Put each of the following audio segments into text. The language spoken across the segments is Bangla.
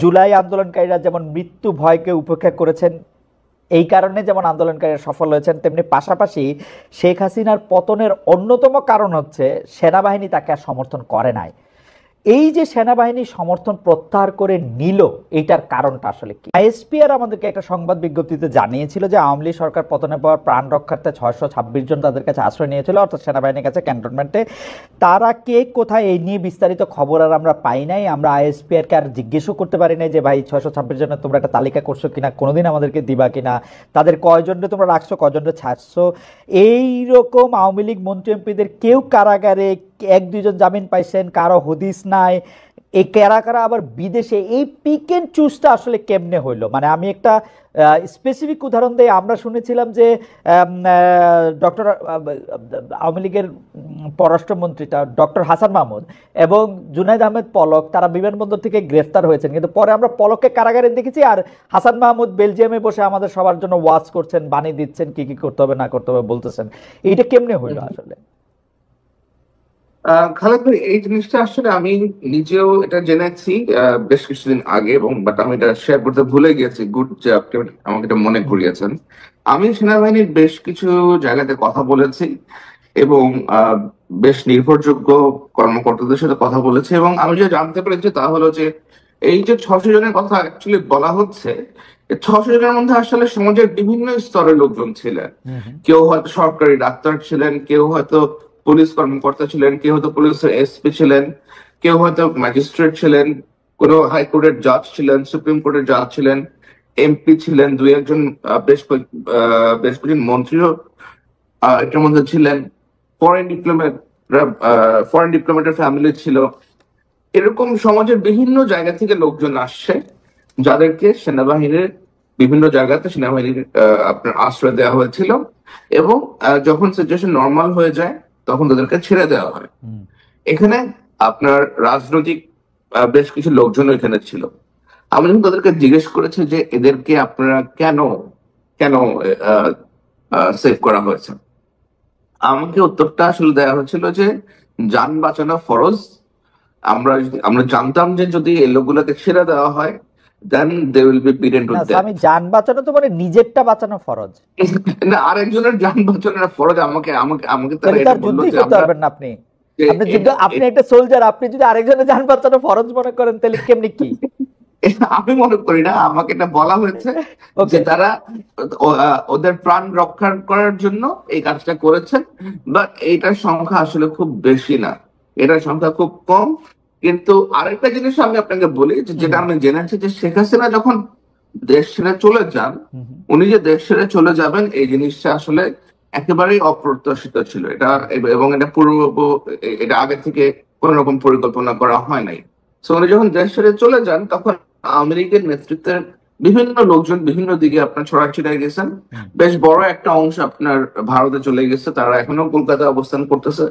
জুলাই আন্দোলনকারীরা যেমন মৃত্যু ভয়কে উপেক্ষা করেছেন, এই কারণে যেমন আন্দোলনকারীরা সফল হয়েছেন, তেমনি পাশাপাশি শেখ হাসিনার পতনের অন্যতম কারণ হচ্ছে সেনাবাহিনী তাকে আর সমর্থন করে নাই। এই যে সেনাবাহিনী সমর্থন প্রত্যাহার করে নিল, এইটার কারণটা আসলে কি? আইএসপিআর আমাদেরকে একটা সংবাদ বিজ্ঞপ্তিতে জানিয়েছিল যে আওয়ামী লীগ সরকার পতনের পর প্রাণ রক্ষার্থে 626 জন তাদের কাছে আশ্রয় নিয়েছিল, অর্থাৎ সেনাবাহিনীর কাছে ক্যান্টনমেন্টে। তারা কে কোথায়, এই নিয়ে বিস্তারিত খবর আর আমরা পাই নাই। আমরা আইএসপিআরকে আর জিজ্ঞেসও করতে পারি নাই যে ভাই 626 জনের তোমরা একটা তালিকা করছো কিনা, কোনোদিন আমাদেরকে দিবা কিনা, তাদের কয়জনকে তোমরা রাখছো, কয়জনকে ছাড়ছো। এইরকম আওয়ামী লীগ মন্ত্রী এমপিদের কেউ কারাগারে, এক দুইজন জামিন পাইছেন, কারো হদিস নাই। এই কারা কারা আবার বিদেশে, এই পিক এন্ড চুজটা আসলে কেমনে হইলো? মানে আমি একটা স্পেসিফিক উদাহরণ দিই। আমরা শুনেছিলাম যে ডক্টর আওয়ামী লীগের পররাষ্ট্রমন্ত্রীটা ডক্টর হাসান মাহমুদ এবং জুনাইদ আহমেদ পলক তারা বিমানবন্দর থেকে গ্রেফতার হয়েছেন, কিন্তু পরে আমরা পলককে কারাগারে দেখেছি, আর হাসান মাহমুদ বেলজিয়ামে বসে আমাদের সবার জন্য ওয়াচ করছেন, বাণী দিচ্ছেন, কি কি করতে হবে না করতে হবে বলতেছেন। এইটা কেমনে হইলো আসলে? খালেদ ভাই, এই জিনিসটা আসলে আমি নিজেও এটা জেনেছি বেশ কিছুদিন আগে, এবং বাট আমি এটা শেয়ার করতে ভুলে গেছি। গুড যে আপনি আমাকে এটা মনে করিয়েছেন। আমি সেনাবাহিনীর বেশ কিছু জায়গাতে কথা বলেছি এবং বেশ নির্ভরযোগ্য কর্মকর্তাদের সাথে কথা বলেছি, এবং আমি যে জানতে পেরেছি তা হলো যে এই যে 600 জনের কথা অ্যাকচুয়ালি বলা হচ্ছে, 600 জনের মধ্যে আসলে সমাজের বিভিন্ন স্তরের লোকজন ছিলেন। কেউ হয়তো সরকারি ডাক্তার ছিলেন, কেউ হয়তো পুলিশ কর্মকর্তা ছিলেন, কেউ হয়তো পুলিশের এসপি ছিলেন, কেউ হয়তো ম্যাজিস্ট্রেট ছিলেন, কোন হাইকোর্টের জাজ ছিলেন, সুপ্রিম কোর্টের জাজ ছিলেন, এমপি ছিলেন, দুই একজন বেশ কয়েকজন মন্ত্রীও এটার মধ্যে ছিলেন, ফরেন ডিপ্লোমেটের ফ্যামিলি ছিল। এরকম সমাজের বিভিন্ন জায়গা থেকে লোকজন আসছে, যাদেরকে সেনাবাহিনীর বিভিন্ন জায়গাতে সেনাবাহিনীর আপনার আশ্রয় দেওয়া হয়েছিল, এবং যখন সিচুয়েশন নর্মাল হয়ে যায় তখন তাদেরকে ছেড়ে দেওয়া হয়। এখানে আপনার রাজনৈতিক বেশ কিছু লোকজন এখানে ছিল। আমি যখন তাদেরকে জিজ্ঞেস করেছি যে এদেরকে আপনারা কেন কেন সেভ করা হয়েছে, আমাকে উত্তরটা আসলে দেওয়া হয়েছিল যে যান বাঁচানো ফরজ। আমরা জানতাম যে যদি এই লোকগুলোকে ছেড়ে দেওয়া হয়, then they will be beaten to death. আমি যান বাঁচানো তো মানে নিজেরটা বাঁচানো ফরজ না, আরেকজনের যান বাঁচানো ফরজ। আমাকে আমাকে আমাকে তারা এটা বললো যে আপনি আপনি একটা সোলজার, আপনি যদি আরেকজনের যান বাঁচানো ফরজ মনে করেন তাহলে কেমনি কি? আমি মনে করি না, আমাকে এটা বলা হয়েছে যে তারা ওদের প্রাণ রক্ষা করার জন্য এই কাজটা করেছেন, বাট এইটার সংখ্যা আসলে খুব বেশি না, এটার সংখ্যা খুব কম। কিন্তু আরেকটা জিনিস আমি আপনাকে বলি, যেটা আমি জেনেছি, যে শেখ হাসিনা যখন দেশ ছেড়ে চলে যান, উনি যে দেশ ছেড়ে চলে যাবেন এই জিনিসটা আসলে একেবারেই অপ্রত্যাশিত ছিল। এটা এবং এটা আগে থেকে কোন রকম পরিকল্পনা করা হয় নাই। তো উনি যখন দেশ ছেড়ে চলে যান, তখন আওয়ামী লীগের নেতৃত্বের বিভিন্ন লোকজন বিভিন্ন দিকে আপনার ছড়াছিড়ায় গেছেন। বেশ বড় একটা অংশ আপনার ভারতে চলে গেছে, তারা এখনো কলকাতায় অবস্থান করতেছে,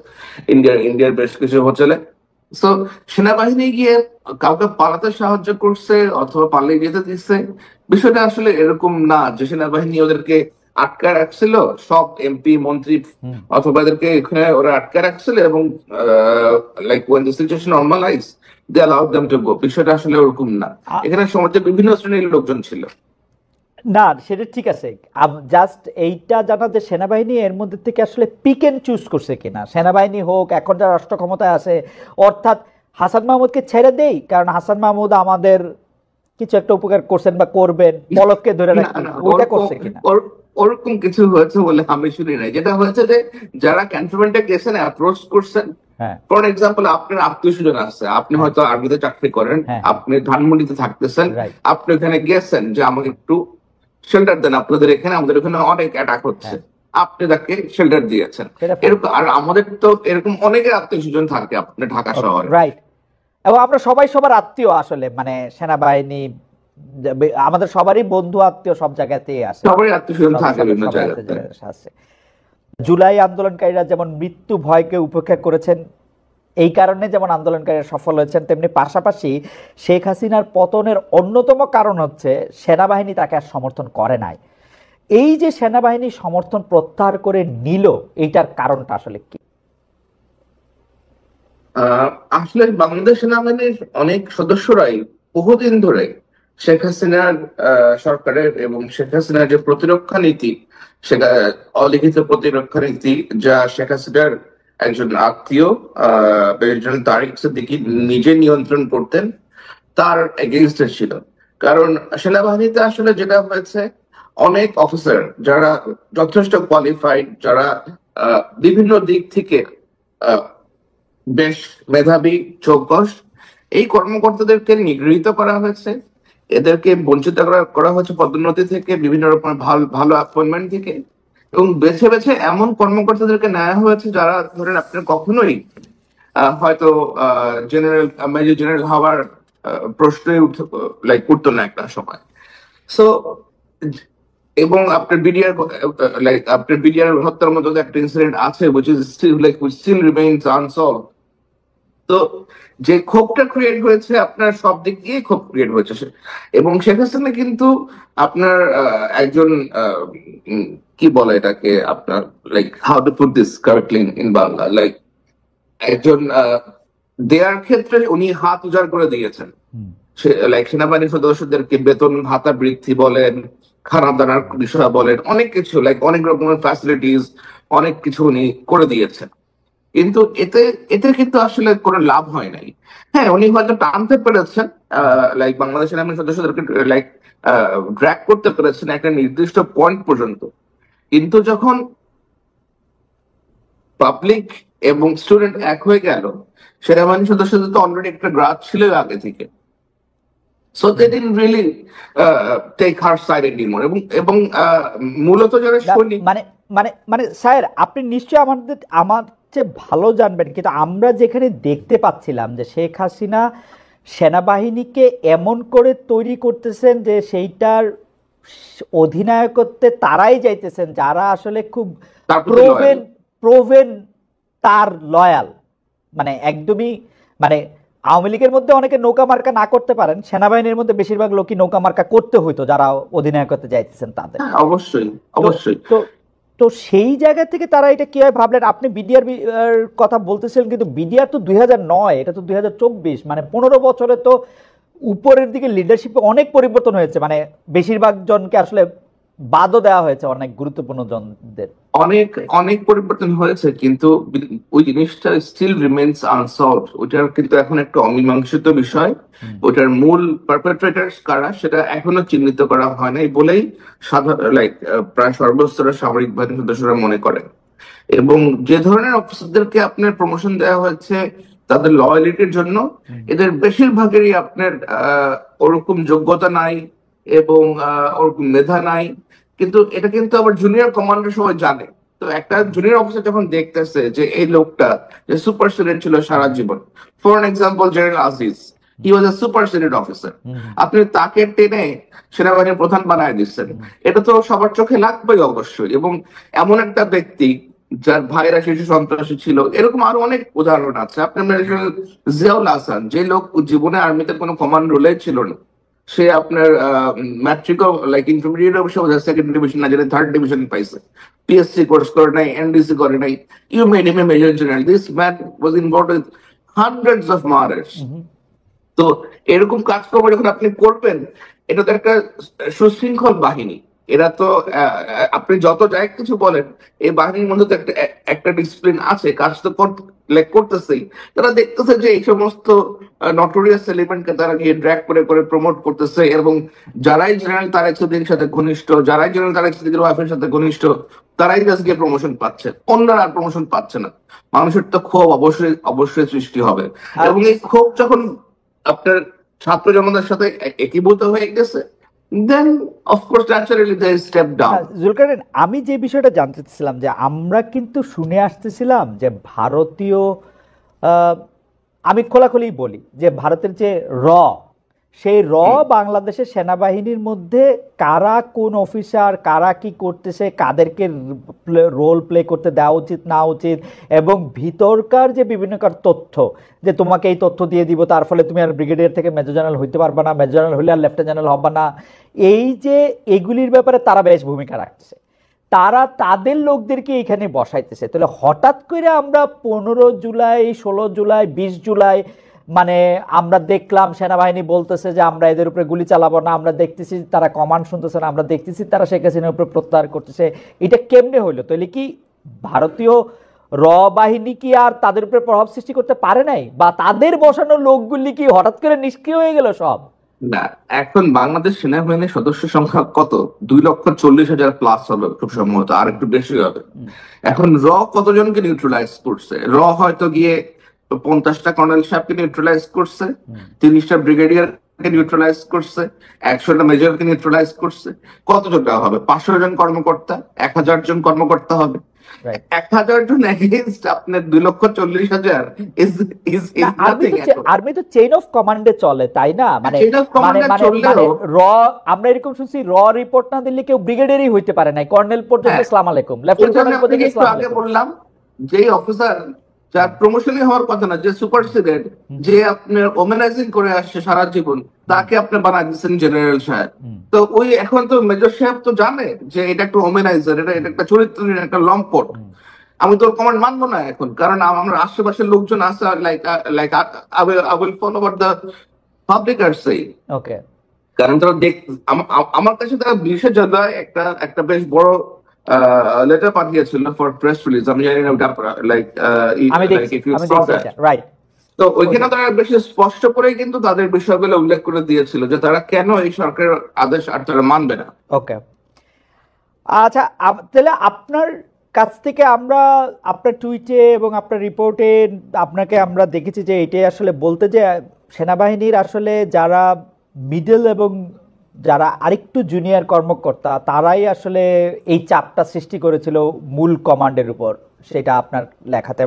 ইন্ডিয়ার বেশ কিছু হোটেলে। তো সেনাবাহিনী গিয়ে কাউকে পালাতে সাহায্য করছে অথবা পালিয়ে যেতে দিচ্ছে, বিষয়টা আসলে এরকম না যে সেনাবাহিনী ওদেরকে আটকা রাখছিল, সব এমপি মন্ত্রী অথবা এদেরকে এখানে ওরা আটকা রাখছিল, এবং like when the situation normalize they allowed them to go. বিষয়টা আসলে ওরকম না, এখানে সমাজের বিভিন্ন শ্রেণীর লোকজন ছিল। না, সেটা ঠিক আছে, জাস্ট এইটা জানা যে সেনাবাহিনী এর মধ্যে থেকে আসলে পিক এন্ড চুজ করছে কিনা। সেনাবাহিনী হোক, এখন যারা রাষ্ট্র ক্ষমতায় আছে, অর্থাৎ হাসান মাহমুদকে ছেড়ে দেই কারণ হাসান মাহমুদ আমাদের কিছু একটা উপকার করছেন বা করবেন, পলককে ধরে রাখি, ওইটা করছে কিনা? ওরকম কিছু হয়েছে বলে আমি শুনি নাই। যেটা হয়েছে যে যারা ক্যান্টনমেন্টে গেছেন, অ্যাপ্রোচ করছেন, ফর এক্সাম্পল আপনার আত্মীয় স্বজন আছে, আপনি হয়তো আর্মিতে চাকরি করেন, আপনি ধানমন্ডিতে থাকতেছেন, আপনি ওখানে গেছেন যে আমাকে একটু শেল্টার দেন, আপনাদের এখানে আমাদের ওখানে অনেক অ্যাটাক হচ্ছে, আপনি তাকে শেল্টার দিয়েছেন। এরকম আর আমাদের তো এরকম অনেকের আত্মীয় স্বজন থাকে আপনার ঢাকা শহরে, রাইট? এবং আমরা সবাই সবার আত্মীয়, আসলে মানে সেনাবাহিনী আমাদের সবারই বন্ধু আত্মীয়, সব জায়গাতেই আছে, সবারই আত্মীয় স্বজন থাকে বিভিন্ন জায়গাতে। জুলাই আন্দোলনকারীরা যেমন মৃত্যু ভয়কে উপেক্ষা করেছেন, এই কারণে যেমন আন্দোলনকারীরা সফল হয়েছেন, তেমনি পাশাপাশি শেখ হাসিনার পতনের অন্যতম কারণ হচ্ছে সেনাবাহিনী তাকে আর সমর্থন করে নাই। এই যে সেনাবাহিনী সমর্থন প্রত্যাহার করে নিল, এইটার কারণটা আসলে কি? আসলে বাংলাদেশ সেনাবাহিনীর অনেক সদস্যরাই বহুদিন ধরে শেখ হাসিনার সরকারের এবং শেখ হাসিনার যে প্রতিরক্ষা নীতি, সেটা অলিখিত প্রতিরক্ষা নীতি, যা শেখ হাসিনার একজন আত্মীয় প্রেসিডেন্ট তারেক সিদ্দিকী নিজে নিয়ন্ত্রণ করতেন, তার এগেইনস্টে ছিল। কারণ সেনাবাহিনীতে আসলে যেটা হয়েছে, অনেক অফিসার যারা যথেষ্ট কোয়ালিফাইড, যারা বিভিন্ন দিক থেকে আহ, বেশ মেধাবী, চৌকস, এই কর্মকর্তাদেরকে নিগৃহীত করা হয়েছে, এদেরকে বঞ্চিত করা হয়েছে পদোন্নতি থেকে, বিভিন্ন রকমের ভালো ভালো অ্যাপয়েন্টমেন্ট থেকে, এবং বেছে বেছে এমন কর্মকর্তাদেরকে নেওয়া হয়েছে যারা ধরেন আপনার কখনোই হয়তো জেনারেল, মেজর জেনারেল হওয়ার প্রশ্নই উঠতো না একটা সময়। সো এবং আপনার বিডিআর, আপনার বিডিআর হত্যার মতো একটা ইনসিডেন্ট আছে which is still remains unsolved। তো যে ক্ষোভটা ক্রিয়েট হয়েছে, আপনার সব দিক দিয়ে ক্ষোভ ক্রিয়েট হয়েছে, এবং শেখ হাসিনা কিন্তু আপনার একজন কি বলে এটাকে, আপনার how to put this correctly in Bangla, একজন দেয়ার ক্ষেত্রে উনি হাত উজাড় করে দিয়েছেন। সেনাবাহিনী সদস্যদেরকে বেতন ভাতা বৃদ্ধি বলেন, খানা দানার বিষয় বলেন, অনেক কিছু অনেক রকমের ফ্যাসিলিটিস, অনেক কিছু উনি করে দিয়েছেন। কিন্তু এতে এতে কিন্তু আসলে কোনো লাভ হয় নাই। হ্যাঁ, উনি হয়তো টানতে পেরেছেন, বাংলাদেশ সেনাবাহিনী সদস্যদেরকে ড্র্যাগ করতে পেরেছেন একটা নির্দিষ্ট পয়েন্ট পর্যন্ত, কিন্তু যখন পাবলিক এবং স্টুডেন্ট এক হয়ে গেল, সেনাবাহিনী সদস্যদের তো অলরেডি একটা গ্রাজ ছিল আগে থেকে, so they didn't really take her side anymore. এবং মূলত যারা সৈনিক, মানে মানে মানে স্যার, আপনি নিশ্চয়ই আমার চেয়ে ভালো জানবেন, কিন্তু আমরা যেখানে দেখতে পাচ্ছিলাম যে শেখ হাসিনা সেনাবাহিনীকে এমন করে তৈরি করতেছেন যে সেইটার অধিনায়কত্বে তারাই যাইতেছেন যারা আসলে খুব প্রোভেন তার লয়াল, মানে একদমই, মানে আওয়ামী লীগের মধ্যে অনেকে নৌকা মার্কা না করতে পারেন, সেনাবাহিনীর মধ্যে বেশিরভাগ লোকই নৌকা মার্কা করতে হইতো যারা অধিনায়কত্বে যাইতেছেন তাদের। অবশ্যই অবশ্যই। তো সেই জায়গা থেকে তারা এটা কিভাবে ভাবলেন? আপনি বিডিআর কথা বলতেছিলেন, কিন্তু বিডিআর তো 2009, এটা তো 2024, মানে 15 বছরে তো উপরের দিকে লিডারশিপে অনেক পরিবর্তন হয়েছে, মানে বেশিরভাগ জনকে আসলে বাদও দেওয়া হয়েছে, অনেক গুরুত্বপূর্ণ জনদের। অনেক অনেক পরিবর্তন হয়েছে, কিন্তু ওই জিনিসটা স্টিল রিমেইনস আনসলভড। ওটার কিন্তু এখন একটা অমীমাংসিত বিষয়। ওটার মূল পারপেট্রেটার্স কারা সেটা এখনো চিহ্নিত করা হয় নাই বলেই প্রায় সর্বস্তরের সামরিক বাহিনীর সদস্যরা মনে করেন। এবং যে ধরনের অফিসারদেরকে আপনার প্রমোশন দেওয়া হয়েছে তাদের লয়ালিটির জন্য, এদের বেশিরভাগেরই আপনার ওরকম যোগ্যতা নাই এবং ওরকম মেধা নাই। কিন্তু এটা কিন্তু আবার জুনিয়র কমান্ডার সবাই জানে। তো একটা জুনিয়র অফিসার যখন দেখতেছে যে এই লোকটা যে সুপার সিনিয়র ছিল সারা জীবন, for example general Aziz, he was a super senior officer, আপনি তাকে টেনে সেনাবাহিনীর প্রধান বানায় দিচ্ছেন, এটা তো সবার চোখে লাগবেই অবশ্যই। এবং এমন একটা ব্যক্তি যার ভাইরা শিশু সন্ত্রাসী ছিল, এরকম আরো অনেক উদাহরণ আছে। আপনার জিয়াউল হাসান, যে লোক জীবনে আর্মিতে কোনো কমান্ড রোলে ছিল না, সে আপনার ম্যাট্রিকও ইন্টারমিডিয়েট অবশ্যই সেকেন্ড ডিভিশন না যেটা থার্ড ডিভিশন পাইছে, পিএসসি কোর্স করে নাই, এনডিসি করে নাই, you made him a major general. This man was involved with hundreds of murders. তো এরকম কাজকর্ম যখন আপনি করবেন, এটা তো একটা সুশৃঙ্খল বাহিনী। এরা তো আপনি যত যাই কিছু বলেন, এই বাহিনীর মধ্যে তো একটা ডিসিপ্লিন আছে, কাজ তো করতেছেই। তারা দেখতেছে যে এই সমস্ত নটোরিয়াস এলিমেন্টকে তারা গিয়ে ড্র্যাগ করে করে প্রমোট করতেছে, এবং যারাই জেনারেল তারেক সিদ্দিকীর সাথে ঘনিষ্ঠ, যারাই জেনারেল তারেক সিদ্দিকীর ওয়াইফের সাথে ঘনিষ্ঠ, তারাই কাছে গিয়ে প্রমোশন পাচ্ছে, অন্যরা আর প্রমোশন পাচ্ছে না। মানুষের তো ক্ষোভ অবশ্যই অবশ্যই সৃষ্টি হবে, এবং এই ক্ষোভ যখন আপনার ছাত্র জনতার সাথে একীভূত হয়ে গেছে, then of course naturally they step down. Zulkarnain, আমি যে বিষয়টা জানতে চাচ্ছিলাম যে আমরা কিন্তু শুনে আসতেছিলাম যে ভারতীয়, আমি খোলাখুলি বলি যে ভারতের যে সেই বাংলাদেশের সেনাবাহিনীর মধ্যে কারা কোন অফিসার, কারা কি করতেছে, কাদেরকে রোল প্লে করতে দেওয়া উচিত না উচিত, এবং ভিতরকার যে বিভিন্ন তথ্য, যে তোমাকে এই তথ্য দিয়ে দিব তার ফলে তুমি আর ব্রিগেডিয়ার থেকে মেজর জেনারেল হইতে পারবে না, মেজর জেনারেল হইলে আর লেফটেন্যান্ট জেনারেল হবে না, এই যে এগুলির ব্যাপারে তারা বেশ ভূমিকা রাখছে, তারা তাদের লোকদেরকে এখানে বসাইতেছে। তাহলে হঠাৎ করে আমরা 15 জুলাই, 16 জুলাই, 20 জুলাই মানে আমরা দেখলাম সেনাবাহিনী বলতেছে যে আমরা এদের উপরে গুলি চালাবো না, আমরা দেখতেছি তারা কমান্ড শুনতেছে না, আমরা দেখতেছি তারা শেখ হাসিনার উপরে প্রত্যাহার করতেছে। এটা কেমনে হইলো? তাহলে কি ভারতীয় র বাহিনী কি আর তাদের উপরে প্রভাব সৃষ্টি করতে পারে নাই, বা তাদের বসানো লোকগুলি কি হঠাৎ করে নিষ্ক্রিয় হয়ে গেল সব? না, এখন বাংলাদেশ সেনাবাহিনীর সদস্য সংখ্যা কত? 2,40,000 প্লাস হবে খুব সম্ভবত, আর একটু বেশি হবে। এখন র কতজনকে নিউট্রালাইজ করছে? র হয়তো গিয়ে 50টা কর্নেল সাহেবকে নিউট্রালাইজ করছে, 30টা ব্রিগেডিয়ারকে নিউট্রালাইজ করছে, 100টা মেজরকে নিউট্রালাইজ করছে। কতজন হবে? 500 জন কর্মকর্তা, 1000 জন কর্মকর্তা হবে। 1000 জন এগেইনস্ট আপনার 2,40,000 আর্মি তো চেইন অফ কমান্ডে চলে, তাই না? মানে র আমরা এরকম শুনছি, র রিপোর্ট না দিলে কেউ ব্রিগেডিয়ারই হইতে পারে না, কর্নেল পর্যন্ত আসসালামু আলাইকুম, লেফটেন্যান্ট কর্নেল পর্যন্ত আসসালামু আলাইকুম। আগে বললাম যে অফিসার যার প্রমোশনই হওয়ার কথা না, যে সুপারসিডেড, যে আপনার ওমেনাইজিং করে আসছে সারা জীবন, তাকে আপনি বানাই দিচ্ছেন জেনারেল সাহেব। তো ওই এখন তো মেজর সাহেব তো জানে যে এটা একটা ওমেনাইজার, এটা একটা চরিত্রহীন একটা লম্পট। আমি তোর কমান্ড মানবো না এখন, কারণ আমার আশেপাশের লোকজন আছে, like I will follow what the public are saying. Okay, কারণ তারা আমার কাছে তারা 20 জুলাই একটা বেশ বড় লেটার পাঠিয়েছিল ফর প্রেস রিলিজ। আমি জানি না ওটা লাইক রাইট। তো ওইখানে তারা বেশি স্পষ্ট করে কিন্তু তাদের বিষয়গুলো উল্লেখ করে দিয়েছিল যে তারা কেন এই সরকারের আদেশ আর তারা মানবে না। ওকে, আচ্ছা, তাহলে আপনার কাছ থেকে আমরা আপনার টুইটে এবং আপনার রিপোর্টে আপনাকে আমরা দেখেছি যে এটাই আসলে বলতে, যে সেনাবাহিনীর আসলে যারা মিডল এবং যারা আরেকটু জুনিয়র কর্মকর্তা তারাই আসলে এই চাপটা সৃষ্টি করেছিল মূল কমান্ডের উপর, সেটা আপনার লেখাতে